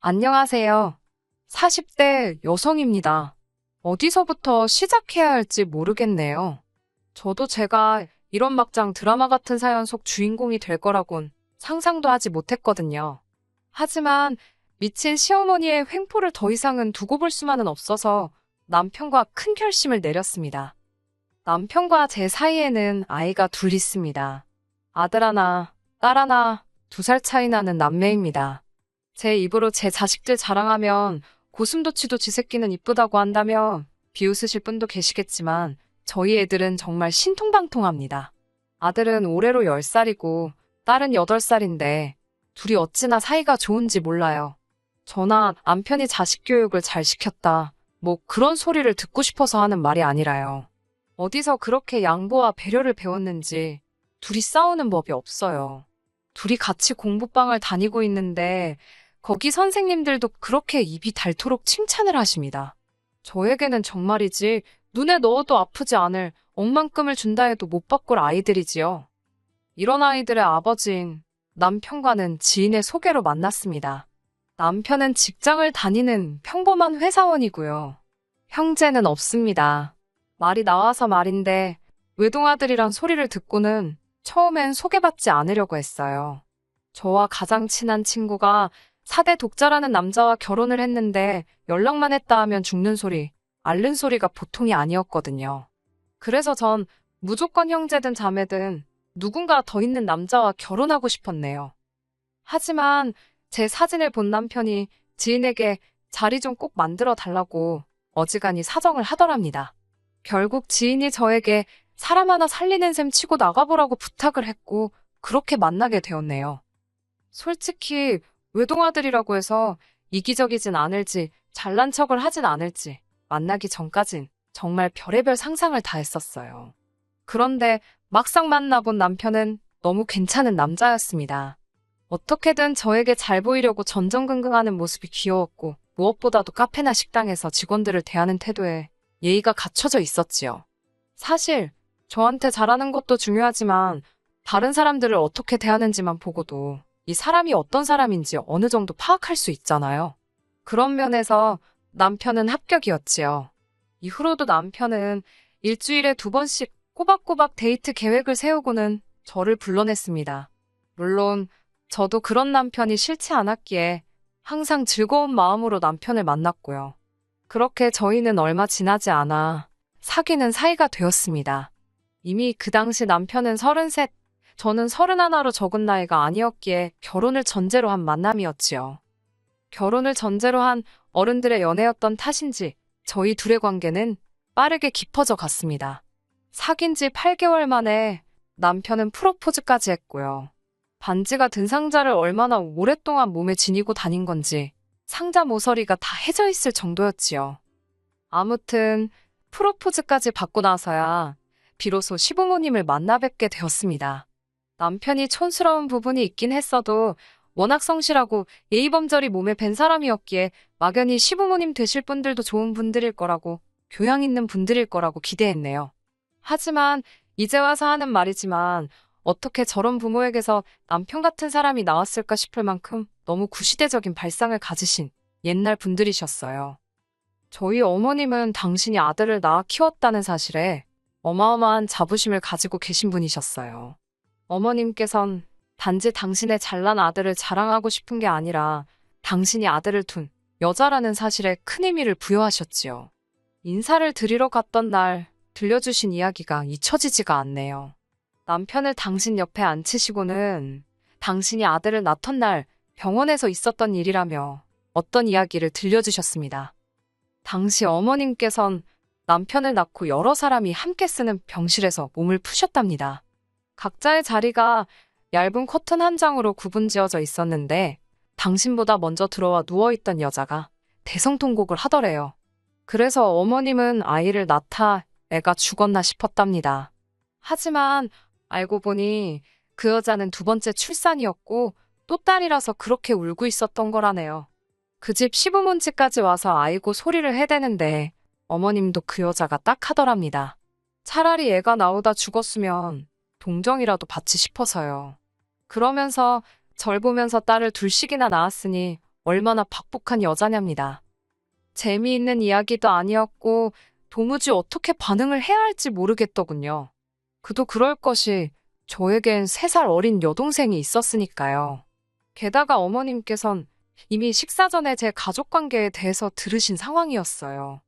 안녕하세요. 40대 여성입니다. 어디서부터 시작해야 할지 모르겠네요. 저도 제가 이런 막장 드라마 같은 사연 속 주인공이 될 거라곤 상상도 하지 못했거든요. 하지만 미친 시어머니의 횡포를 더 이상은 두고 볼 수만은 없어서 남편과 큰 결심을 내렸습니다. 남편과 제 사이에는 아이가 둘 있습니다. 아들 하나, 딸 하나, 2살 차이 나는 남매입니다. 제 입으로 제 자식들 자랑하면 고슴도치도 지 새끼는 이쁘다고 한다며 비웃으실 분도 계시겠지만 저희 애들은 정말 신통방통합니다. 아들은 올해로 10살이고 딸은 8살인데 둘이 어찌나 사이가 좋은지 몰라요. 저나 남편이 자식 교육을 잘 시켰다. 뭐 그런 소리를 듣고 싶어서 하는 말이 아니라요. 어디서 그렇게 양보와 배려를 배웠는지 둘이 싸우는 법이 없어요. 둘이 같이 공부방을 다니고 있는데 거기 선생님들도 그렇게 입이 닳도록 칭찬을 하십니다. 저에게는 정말이지 눈에 넣어도 아프지 않을 억만큼을 준다 해도 못 바꿀 아이들이지요. 이런 아이들의 아버지인 남편과는 지인의 소개로 만났습니다. 남편은 직장을 다니는 평범한 회사원이고요. 형제는 없습니다. 말이 나와서 말인데 외동아들이란 소리를 듣고는 처음엔 소개받지 않으려고 했어요. 저와 가장 친한 친구가 4대 독자라는 남자와 결혼을 했는데 연락만 했다 하면 죽는 소리, 앓는 소리가 보통이 아니었거든요. 그래서 전 무조건 형제든 자매든 누군가 더 있는 남자와 결혼하고 싶었네요. 하지만 제 사진을 본 남편이 지인에게 자리 좀 꼭 만들어 달라고 어지간히 사정을 하더랍니다. 결국 지인이 저에게 사람 하나 살리는 셈 치고 나가보라고 부탁을 했고 그렇게 만나게 되었네요. 솔직히 외동아들이라고 해서 이기적이진 않을지 잘난 척을 하진 않을지 만나기 전까진 정말 별의별 상상을 다 했었어요. 그런데 막상 만나본 남편은 너무 괜찮은 남자였습니다. 어떻게든 저에게 잘 보이려고 전전긍긍하는 모습이 귀여웠고 무엇보다도 카페나 식당에서 직원들을 대하는 태도에 예의가 갖춰져 있었지요. 사실 저한테 잘하는 것도 중요하지만 다른 사람들을 어떻게 대하는지만 보고도 이 사람이 어떤 사람인지 어느 정도 파악할 수 있잖아요. 그런 면에서 남편은 합격이었지요. 이후로도 남편은 일주일에 2번씩 꼬박꼬박 데이트 계획을 세우고는 저를 불러냈습니다. 물론 저도 그런 남편이 싫지 않았기에 항상 즐거운 마음으로 남편을 만났고요. 그렇게 저희는 얼마 지나지 않아 사귀는 사이가 되었습니다. 이미 그 당시 남편은 33, 저는 31로 적은 나이가 아니었기에 결혼을 전제로 한 만남이었지요. 결혼을 전제로 한 어른들의 연애였던 탓인지 저희 둘의 관계는 빠르게 깊어져 갔습니다. 사귄 지 8개월 만에 남편은 프로포즈까지 했고요. 반지가 든 상자를 얼마나 오랫동안 몸에 지니고 다닌 건지 상자 모서리가 다 해져 있을 정도였지요. 아무튼 프로포즈까지 받고 나서야 비로소 시부모님을 만나 뵙게 되었습니다. 남편이 촌스러운 부분이 있긴 했어도 워낙 성실하고 예의범절이 몸에 밴 사람이었기에 막연히 시부모님 되실 분들도 좋은 분들일 거라고 교양 있는 분들일 거라고 기대했네요. 하지만 이제 와서 하는 말이지만 어떻게 저런 부모에게서 남편 같은 사람이 나왔을까 싶을 만큼 너무 구시대적인 발상을 가지신 옛날 분들이셨어요. 저희 어머님은 당신이 아들을 낳아 키웠다는 사실에 어마어마한 자부심을 가지고 계신 분이셨어요. 어머님께선 단지 당신의 잘난 아들을 자랑하고 싶은 게 아니라 당신이 아들을 둔 여자라는 사실에 큰 의미를 부여하셨지요. 인사를 드리러 갔던 날 들려주신 이야기가 잊혀지지가 않네요. 남편을 당신 옆에 앉히시고는 당신이 아들을 낳던 날 병원에서 있었던 일이라며 어떤 이야기를 들려주셨습니다. 당시 어머님께선 남편을 낳고 여러 사람이 함께 쓰는 병실에서 몸을 푸셨답니다. 각자의 자리가 얇은 커튼 한 장으로 구분지어져 있었는데 당신보다 먼저 들어와 누워있던 여자가 대성통곡을 하더래요. 그래서 어머님은 아이를 낳다 애가 죽었나 싶었답니다. 하지만 알고 보니 그 여자는 2번째 출산이었고 또 딸이라서 그렇게 울고 있었던 거라네요. 그 집 시부모님까지 와서 아이고 소리를 해대는데 어머님도 그 여자가 딱 하더랍니다. 차라리 애가 나오다 죽었으면 동정이라도 받지 싶어서요. 그러면서 절 보면서 딸을 둘씩이나 낳았으니 얼마나 박복한 여자냐입니다. 재미있는 이야기도 아니었고 도무지 어떻게 반응을 해야 할지 모르겠더군요. 그도 그럴 것이 저에겐 3살 어린 여동생이 있었으니까요. 게다가 어머님께선 이미 식사 전에 제 가족관계에 대해서 들으신 상황이었어요.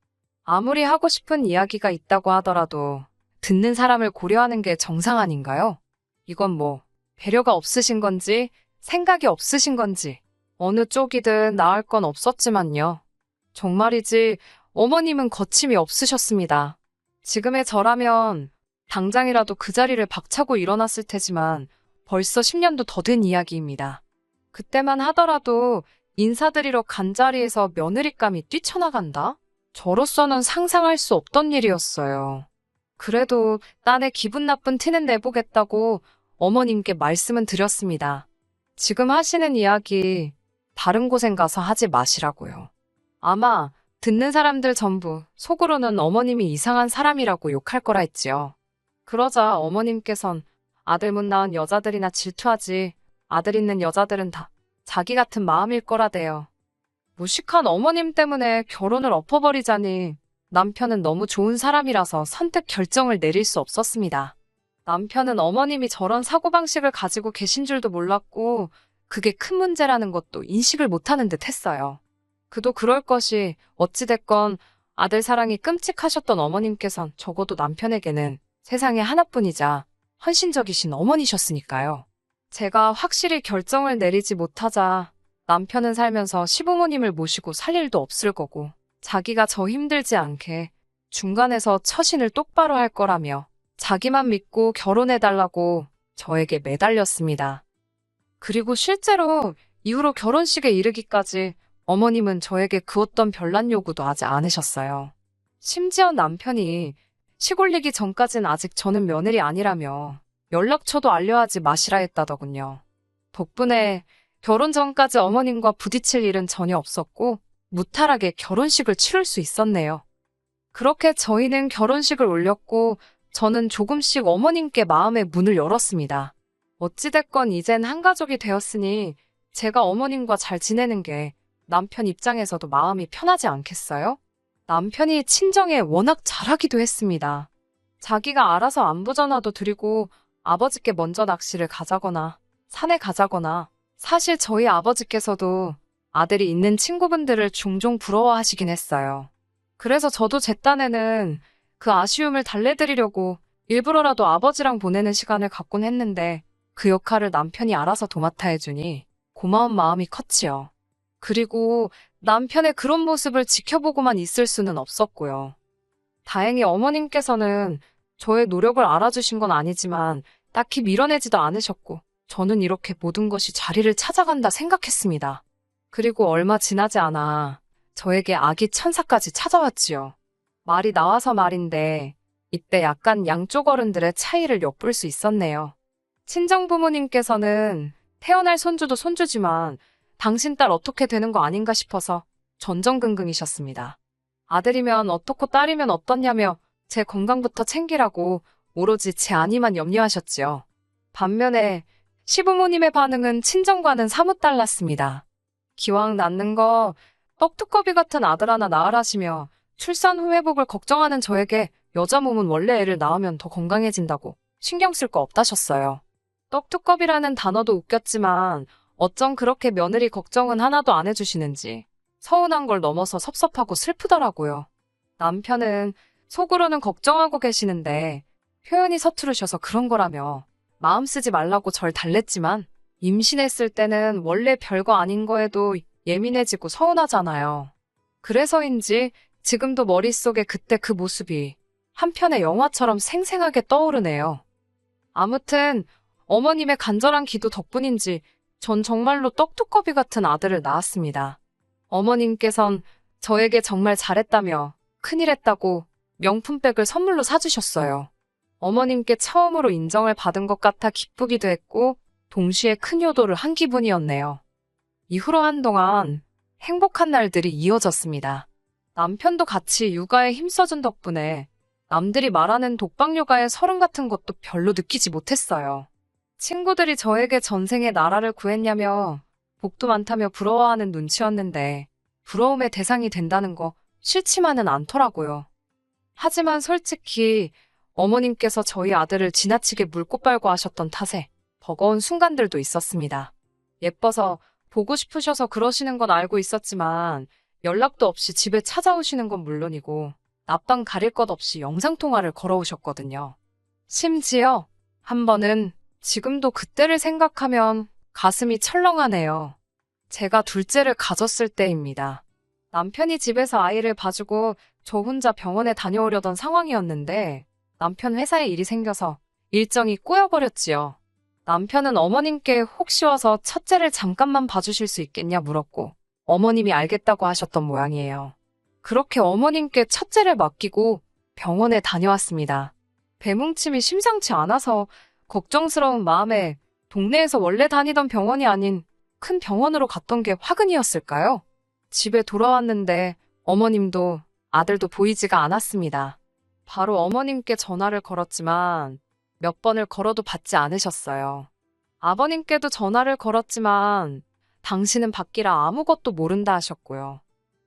아무리 하고 싶은 이야기가 있다고 하더라도 듣는 사람을 고려하는 게 정상 아닌가요? 이건 뭐 배려가 없으신 건지 생각이 없으신 건지 어느 쪽이든 나을 건 없었지만요. 정말이지 어머님은 거침이 없으셨습니다. 지금의 저라면 당장이라도 그 자리를 박차고 일어났을 테지만 벌써 10년도 더 된 이야기입니다. 그때만 하더라도 인사드리러 간 자리에서 며느리감이 뛰쳐나간다? 저로서는 상상할 수 없던 일이었어요. 그래도 딴에 기분 나쁜 티는 내보겠다고 어머님께 말씀은 드렸습니다. 지금 하시는 이야기 다른 곳엔 가서 하지 마시라고요. 아마 듣는 사람들 전부 속으로는 어머님이 이상한 사람이라고 욕할 거라 했지요. 그러자 어머님께선 아들 못 낳은 여자들이나 질투하지 아들 있는 여자들은 다 자기 같은 마음일 거라대요. 무식한 어머님 때문에 결혼을 엎어버리자니 남편은 너무 좋은 사람이라서 선택 결정을 내릴 수 없었습니다. 남편은 어머님이 저런 사고방식을 가지고 계신 줄도 몰랐고 그게 큰 문제라는 것도 인식을 못하는 듯 했어요. 그도 그럴 것이 어찌됐건 아들 사랑이 끔찍하셨던 어머님께선 적어도 남편에게는 세상에 하나뿐이자 헌신적이신 어머니셨으니까요. 제가 확실히 결정을 내리지 못하자 남편은 살면서 시부모님을 모시고 살 일도 없을 거고 자기가 저 힘들지 않게 중간에서 처신을 똑바로 할 거라며 자기만 믿고 결혼해달라고 저에게 매달렸습니다. 그리고 실제로 이후로 결혼식에 이르기까지 어머님은 저에게 그 어떤 별난 요구도 하지 않으셨어요. 심지어 남편이 시골리기 전까진 아직 저는 며느리 아니라며 연락처도 알려하지 마시라 했다더군요. 덕분에 결혼 전까지 어머님과 부딪힐 일은 전혀 없었고 무탈하게 결혼식을 치를 수 있었네요. 그렇게 저희는 결혼식을 올렸고 저는 조금씩 어머님께 마음의 문을 열었습니다. 어찌됐건 이젠 한 가족이 되었으니 제가 어머님과 잘 지내는 게 남편 입장에서도 마음이 편하지 않겠어요? 남편이 친정에 워낙 잘하기도 했습니다. 자기가 알아서 안부 전화도 드리고 아버지께 먼저 낚시를 가자거나 산에 가자거나 사실 저희 아버지께서도 아들이 있는 친구분들을 종종 부러워하시긴 했어요. 그래서 저도 제 딴에는 그 아쉬움을 달래드리려고 일부러라도 아버지랑 보내는 시간을 갖곤 했는데 그 역할을 남편이 알아서 도맡아 해주니 고마운 마음이 컸지요. 그리고 남편의 그런 모습을 지켜보고만 있을 수는 없었고요. 다행히 어머님께서는 저의 노력을 알아주신 건 아니지만 딱히 밀어내지도 않으셨고 저는 이렇게 모든 것이 자리를 찾아간다 생각했습니다. 그리고 얼마 지나지 않아 저에게 아기 천사까지 찾아왔지요. 말이 나와서 말인데 이때 약간 양쪽 어른들의 차이를 엿볼 수 있었네요. 친정부모님께서는 태어날 손주도 손주지만 당신 딸 어떻게 되는 거 아닌가 싶어서 전전긍긍이셨습니다. 아들이면 어떻고 딸이면 어떻냐며 제 건강부터 챙기라고 오로지 제 안위만 염려하셨지요. 반면에 시부모님의 반응은 친정과는 사뭇 달랐습니다. 기왕 낳는 거 떡두꺼비 같은 아들 하나 낳으라시며 출산 후 회복을 걱정하는 저에게 여자 몸은 원래 애를 낳으면 더 건강해진다고 신경 쓸 거 없다셨어요. 떡두꺼비라는 단어도 웃겼지만 어쩜 그렇게 며느리 걱정은 하나도 안 해주시는지 서운한 걸 넘어서 섭섭하고 슬프더라고요. 남편은 속으로는 걱정하고 계시는데 표현이 서투르셔서 그런 거라며 마음 쓰지 말라고 절 달랬지만 임신했을 때는 원래 별거 아닌 거에도 예민해지고 서운하잖아요. 그래서인지 지금도 머릿속에 그때 그 모습이 한편의 영화처럼 생생하게 떠오르네요. 아무튼 어머님의 간절한 기도 덕분인지 전 정말로 떡두꺼비 같은 아들을 낳았습니다. 어머님께선 저에게 정말 잘했다며 큰일 했다고 명품백을 선물로 사주셨어요. 어머님께 처음으로 인정을 받은 것 같아 기쁘기도 했고 동시에 큰 효도를 한 기분이었네요. 이후로 한동안 행복한 날들이 이어졌습니다. 남편도 같이 육아에 힘써준 덕분에 남들이 말하는 독박육아의 서름 같은 것도 별로 느끼지 못했어요. 친구들이 저에게 전생에 나라를 구했냐며 복도 많다며 부러워하는 눈치였는데 부러움의 대상이 된다는 거 싫지만은 않더라고요. 하지만 솔직히 어머님께서 저희 아들을 지나치게 물고 빨고 하셨던 탓에 버거운 순간들도 있었습니다. 예뻐서 보고 싶으셔서 그러시는 건 알고 있었지만 연락도 없이 집에 찾아오시는 건 물론이고 낮밤 가릴 것 없이 영상통화를 걸어오셨거든요. 심지어 한 번은 지금도 그때를 생각하면 가슴이 철렁하네요. 제가 둘째를 가졌을 때입니다. 남편이 집에서 아이를 봐주고 저 혼자 병원에 다녀오려던 상황이었는데 남편 회사에 일이 생겨서 일정이 꼬여버렸지요. 남편은 어머님께 혹시 와서 첫째를 잠깐만 봐주실 수 있겠냐 물었고 어머님이 알겠다고 하셨던 모양이에요. 그렇게 어머님께 첫째를 맡기고 병원에 다녀왔습니다. 배뭉침이 심상치 않아서 걱정스러운 마음에 동네에서 원래 다니던 병원이 아닌 큰 병원으로 갔던 게 화근이었을까요? 집에 돌아왔는데 어머님도 아들도 보이지가 않았습니다. 바로 어머님께 전화를 걸었지만 몇 번을 걸어도 받지 않으셨어요. 아버님께도 전화를 걸었지만 당신은 받기라 아무것도 모른다 하셨고요.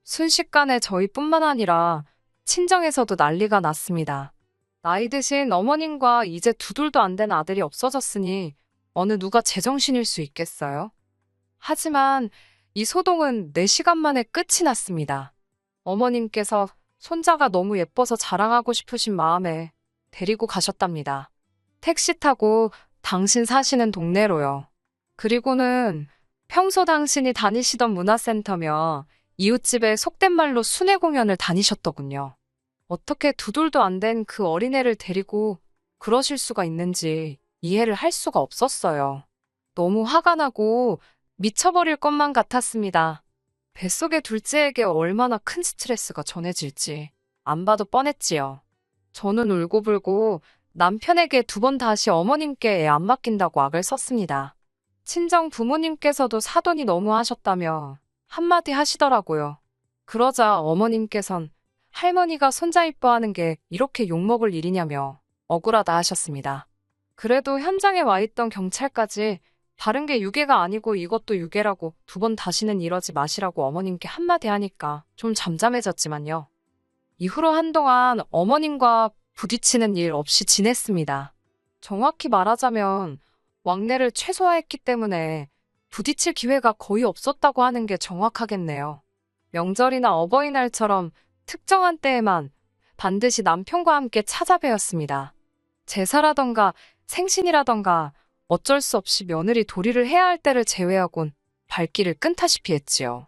순식간에 저희뿐만 아니라 친정에서도 난리가 났습니다. 나이 드신 어머님과 이제 두 돌도 안 된 아들이 없어졌으니 어느 누가 제정신일 수 있겠어요? 하지만 이 소동은 4시간 만에 끝이 났습니다. 어머님께서 손자가 너무 예뻐서 자랑하고 싶으신 마음에 데리고 가셨답니다. 택시 타고 당신 사시는 동네로요. 그리고는 평소 당신이 다니시던 문화센터며 이웃집에 속된 말로 순회 공연을 다니셨더군요. 어떻게 두 돌도 안 된 그 어린애를 데리고 그러실 수가 있는지 이해를 할 수가 없었어요. 너무 화가 나고 미쳐버릴 것만 같았습니다. 뱃속의 둘째에게 얼마나 큰 스트레스가 전해질지 안 봐도 뻔했지요. 저는 울고불고 남편에게 2번 다시 어머님께 애 안 맡긴다고 악을 썼습니다. 친정 부모님께서도 사돈이 너무 하셨다며 한마디 하시더라고요. 그러자 어머님께선 할머니가 손자 이뻐하는 게 이렇게 욕먹을 일이냐며 억울하다 하셨습니다. 그래도 현장에 와 있던 경찰까지 다른 게 유괴가 아니고 이것도 유괴라고 2번 다시는 이러지 마시라고 어머님께 한마디 하니까 좀 잠잠해졌지만요. 이후로 한동안 어머님과 부딪히는 일 없이 지냈습니다. 정확히 말하자면 왕래를 최소화했기 때문에 부딪힐 기회가 거의 없었다고 하는 게 정확하겠네요. 명절이나 어버이날처럼 특정한 때에만 반드시 남편과 함께 찾아뵈었습니다. 제사라던가 생신이라던가 어쩔 수 없이 며느리 도리를 해야 할 때를 제외하곤 발길을 끈다시피 했지요.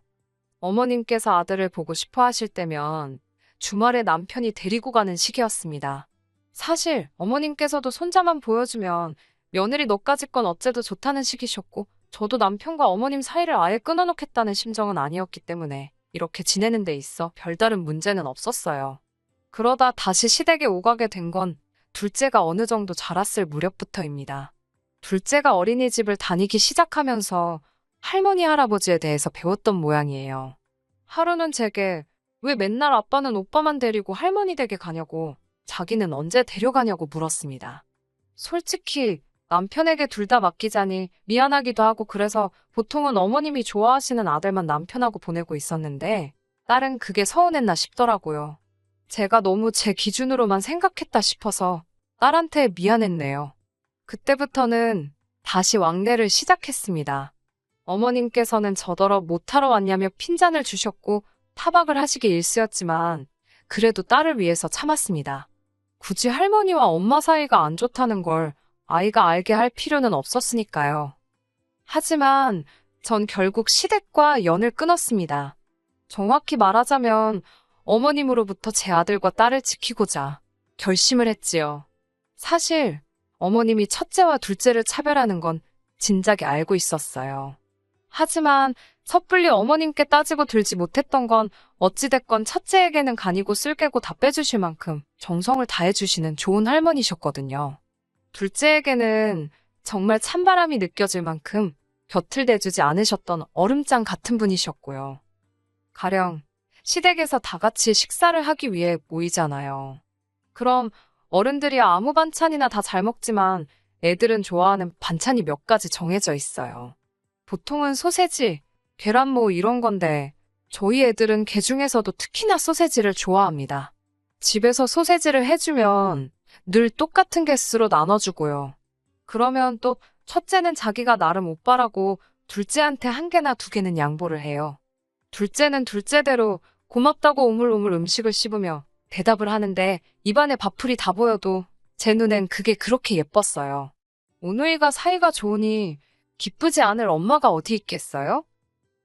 어머님께서 아들을 보고 싶어 하실 때면 주말에 남편이 데리고 가는 시기였습니다. 사실 어머님께서도 손자만 보여주면 며느리 너까지 건 어째도 좋다는 시기셨고 저도 남편과 어머님 사이를 아예 끊어놓겠다는 심정은 아니었기 때문에 이렇게 지내는 데 있어 별다른 문제는 없었어요. 그러다 다시 시댁에 오가게 된 건 둘째가 어느 정도 자랐을 무렵부터입니다. 둘째가 어린이집을 다니기 시작하면서 할머니 할아버지에 대해서 배웠던 모양이에요. 하루는 제게 왜 맨날 아빠는 오빠만 데리고 할머니 댁에 가냐고 자기는 언제 데려가냐고 물었습니다. 솔직히 남편에게 둘 다 맡기자니 미안하기도 하고 그래서 보통은 어머님이 좋아하시는 아들만 남편하고 보내고 있었는데 딸은 그게 서운했나 싶더라고요. 제가 너무 제 기준으로만 생각했다 싶어서 딸한테 미안했네요. 그때부터는 다시 왕래를 시작했습니다. 어머님께서는 저더러 못하러 왔냐며 핀잔을 주셨고 타박을 하시기 일쑤였지만 그래도 딸을 위해서 참았습니다. 굳이 할머니와 엄마 사이가 안 좋다는 걸 아이가 알게 할 필요는 없었으니까요. 하지만 전 결국 시댁과 연을 끊었습니다. 정확히 말하자면 어머님으로부터 제 아들과 딸을 지키고자 결심을 했지요. 사실 어머님이 첫째와 둘째를 차별하는 건 진작에 알고 있었어요. 하지만 섣불리 어머님께 따지고 들지 못했던 건 어찌됐건 첫째에게는 간이고 쓸개고 다 빼주실 만큼 정성을 다해주시는 좋은 할머니셨거든요. 둘째에게는 정말 찬바람이 느껴질 만큼 곁을 대주지 않으셨던 얼음장 같은 분이셨고요. 가령 시댁에서 다 같이 식사를 하기 위해 모이잖아요. 그럼 어른들이 아무 반찬이나 다 잘 먹지만 애들은 좋아하는 반찬이 몇 가지 정해져 있어요. 보통은 소세지, 계란 뭐 이런 건데 저희 애들은 게 중에서도 특히나 소세지를 좋아합니다. 집에서 소세지를 해주면 늘 똑같은 개수로 나눠주고요. 그러면 또 첫째는 자기가 나름 오빠라고 둘째한테 한 개나 두 개는 양보를 해요. 둘째는 둘째대로 고맙다고 오물오물 음식을 씹으며 대답을 하는데 입안에 밥풀이 다 보여도 제 눈엔 그게 그렇게 예뻤어요. 오누이가 사이가 좋으니 기쁘지 않을 엄마가 어디 있겠어요?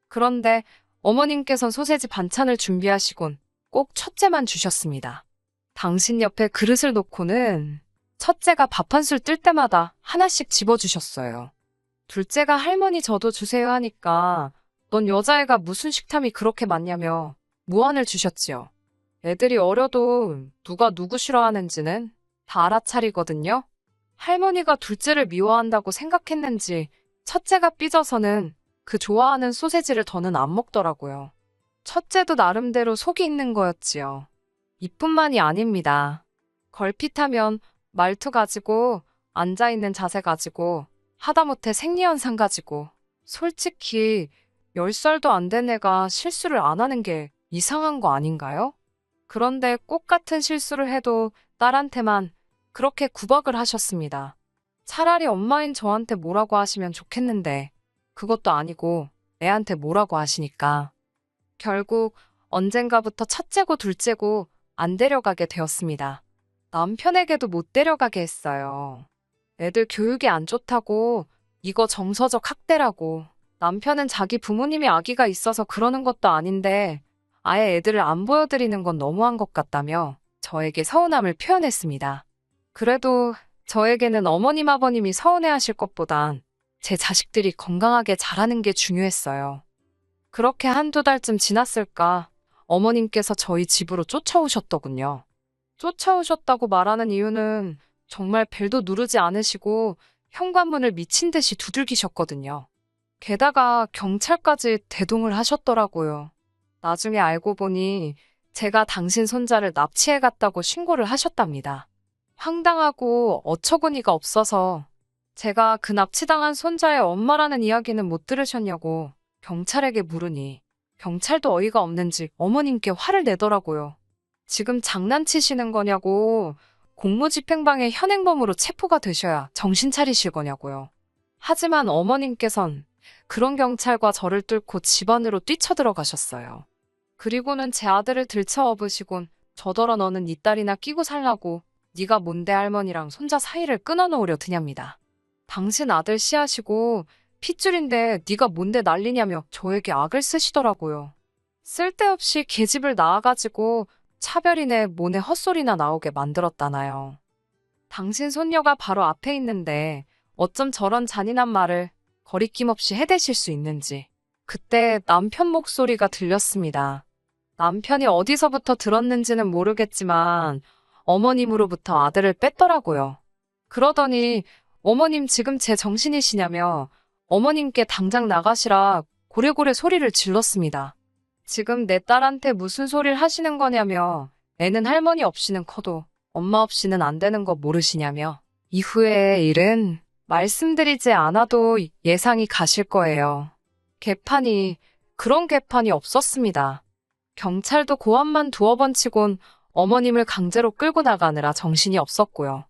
그런데 어머님께선 소세지 반찬을 준비하시곤 꼭 첫째만 주셨습니다. 당신 옆에 그릇을 놓고는 첫째가 밥 한 술 뜰 때마다 하나씩 집어주셨어요. 둘째가 할머니 저도 주세요 하니까 넌 여자애가 무슨 식탐이 그렇게 많냐며 무안을 주셨지요. 애들이 어려도 누가 누구 싫어하는지는 다 알아차리거든요. 할머니가 둘째를 미워한다고 생각했는지 첫째가 삐져서는 그 좋아하는 소세지를 더는 안 먹더라고요. 첫째도 나름대로 속이 있는 거였지요. 이뿐만이 아닙니다. 걸핏하면 말투 가지고, 앉아있는 자세 가지고, 하다못해 생리현상 가지고, 솔직히 10살도 안 된 애가 실수를 안 하는 게 이상한 거 아닌가요? 그런데 꼭 같은 실수를 해도 딸한테만 그렇게 구박을 하셨습니다. 차라리 엄마인 저한테 뭐라고 하시면 좋겠는데 그것도 아니고 애한테 뭐라고 하시니까 결국 언젠가부터 첫째고 둘째고 안 데려가게 되었습니다. 남편에게도 못 데려가게 했어요. 애들 교육이 안 좋다고 이거 정서적 학대라고 남편은 자기 부모님이 아기가 있어서 그러는 것도 아닌데 아예 애들을 안 보여드리는 건 너무한 것 같다며 저에게 서운함을 표현했습니다. 그래도 저에게는 어머님 아버님이 서운해하실 것보단 제 자식들이 건강하게 자라는 게 중요했어요. 그렇게 한두 달쯤 지났을까 어머님께서 저희 집으로 쫓아오셨더군요. 쫓아오셨다고 말하는 이유는 정말 벨도 누르지 않으시고 현관문을 미친 듯이 두들기셨거든요. 게다가 경찰까지 대동을 하셨더라고요. 나중에 알고 보니 제가 당신 손자를 납치해갔다고 신고를 하셨답니다. 황당하고 어처구니가 없어서 제가 그 납치당한 손자의 엄마라는 이야기는 못 들으셨냐고 경찰에게 물으니 경찰도 어이가 없는지 어머님께 화를 내더라고요. 지금 장난치시는 거냐고 공무집행방해 현행범으로 체포가 되셔야 정신 차리실 거냐고요. 하지만 어머님께선 그런 경찰과 저를 뚫고 집 안으로 뛰쳐들어가셨어요. 그리고는 제 아들을 들쳐 업으시곤 저더러 너는 네 딸이나 끼고 살라고 네가 뭔데 할머니랑 손자 사이를 끊어놓으려 드냐입니다. 당신 아들 씨하시고 핏줄인데 네가 뭔데 난리냐며 저에게 악을 쓰시더라고요. 쓸데없이 계집을 낳아가지고 차별이네 뭐네 헛소리나 나오게 만들었다나요. 당신 손녀가 바로 앞에 있는데 어쩜 저런 잔인한 말을 거리낌 없이 해대실 수 있는지. 그때 남편 목소리가 들렸습니다. 남편이 어디서부터 들었는지는 모르겠지만 어머님으로부터 아들을 뺐더라고요. 그러더니 어머님 지금 제 정신이시냐며 어머님께 당장 나가시라 고래고래 소리를 질렀습니다. 지금 내 딸한테 무슨 소리를 하시는 거냐며 애는 할머니 없이는 커도 엄마 없이는 안 되는 거 모르시냐며 이후의 일은 말씀드리지 않아도 예상이 가실 거예요. 그런 개판이 없었습니다. 경찰도 고함만 두어 번 치곤 어머님을 강제로 끌고 나가느라 정신이 없었고요.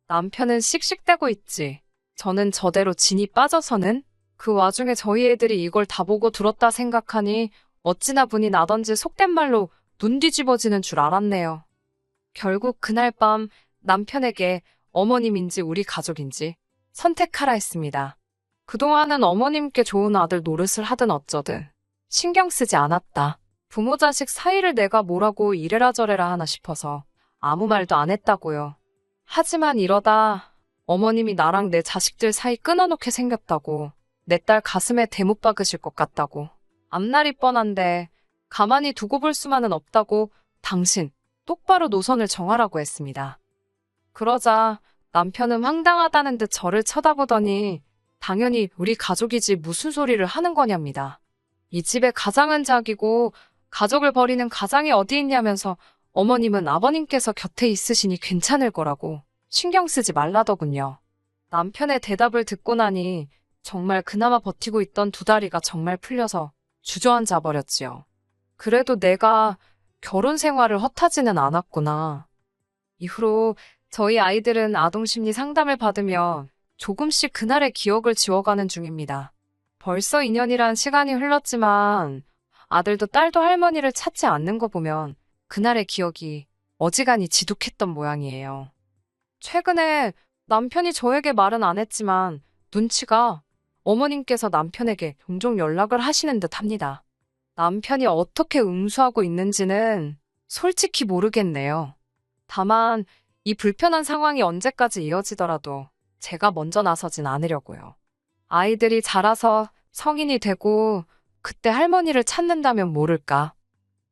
남편은 씩씩대고 있지. 저는 저대로 진이 빠져서는 그 와중에 저희 애들이 이걸 다 보고 들었다 생각하니 어찌나 분이 나던지 속된 말로 눈 뒤집어지는 줄 알았네요. 결국 그날 밤 남편에게 어머님인지 우리 가족인지 선택하라 했습니다. 그동안은 어머님께 좋은 아들 노릇을 하든 어쩌든 신경 쓰지 않았다. 부모 자식 사이를 내가 뭐라고 이래라 저래라 하나 싶어서 아무 말도 안 했다고요. 하지만 이러다 어머님이 나랑 내 자식들 사이 끊어놓게 생겼다고 내 딸 가슴에 대못 박으실 것 같다고 앞날이 뻔한데 가만히 두고 볼 수만은 없다고 당신 똑바로 노선을 정하라고 했습니다. 그러자 남편은 황당하다는 듯 저를 쳐다보더니 당연히 우리 가족이지 무슨 소리를 하는 거냐입니다. 이 집의 가장은 자기고 가족을 버리는 가장이 어디 있냐면서 어머님은 아버님께서 곁에 있으시니 괜찮을 거라고 신경 쓰지 말라더군요. 남편의 대답을 듣고 나니 정말 그나마 버티고 있던 두 다리가 정말 풀려서 주저앉아 버렸지요. 그래도 내가 결혼 생활을 헛하지는 않았구나. 이후로 저희 아이들은 아동심리 상담을 받으며 조금씩 그날의 기억을 지워가는 중입니다. 벌써 2년이란 시간이 흘렀지만 아들도 딸도 할머니를 찾지 않는 거 보면 그날의 기억이 어지간히 지독했던 모양이에요. 최근에 남편이 저에게 말은 안 했지만 눈치가 어머님께서 남편에게 종종 연락을 하시는 듯 합니다. 남편이 어떻게 응수하고 있는지는 솔직히 모르겠네요. 다만 이 불편한 상황이 언제까지 이어지더라도 제가 먼저 나서진 않으려고요. 아이들이 자라서 성인이 되고 그때 할머니를 찾는다면 모를까.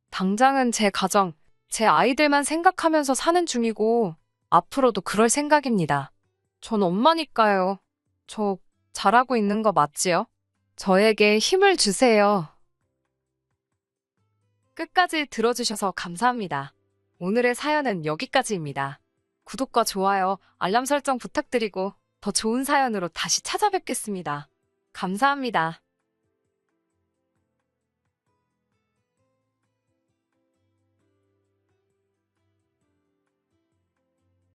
당장은 제 가정, 제 아이들만 생각하면서 사는 중이고 앞으로도 그럴 생각입니다. 전 엄마니까요. 저 잘하고 있는 거 맞지요? 저에게 힘을 주세요. 끝까지 들어주셔서 감사합니다. 오늘의 사연은 여기까지입니다. 구독과 좋아요, 알람 설정 부탁드리고 더 좋은 사연으로 다시 찾아뵙겠습니다. 감사합니다.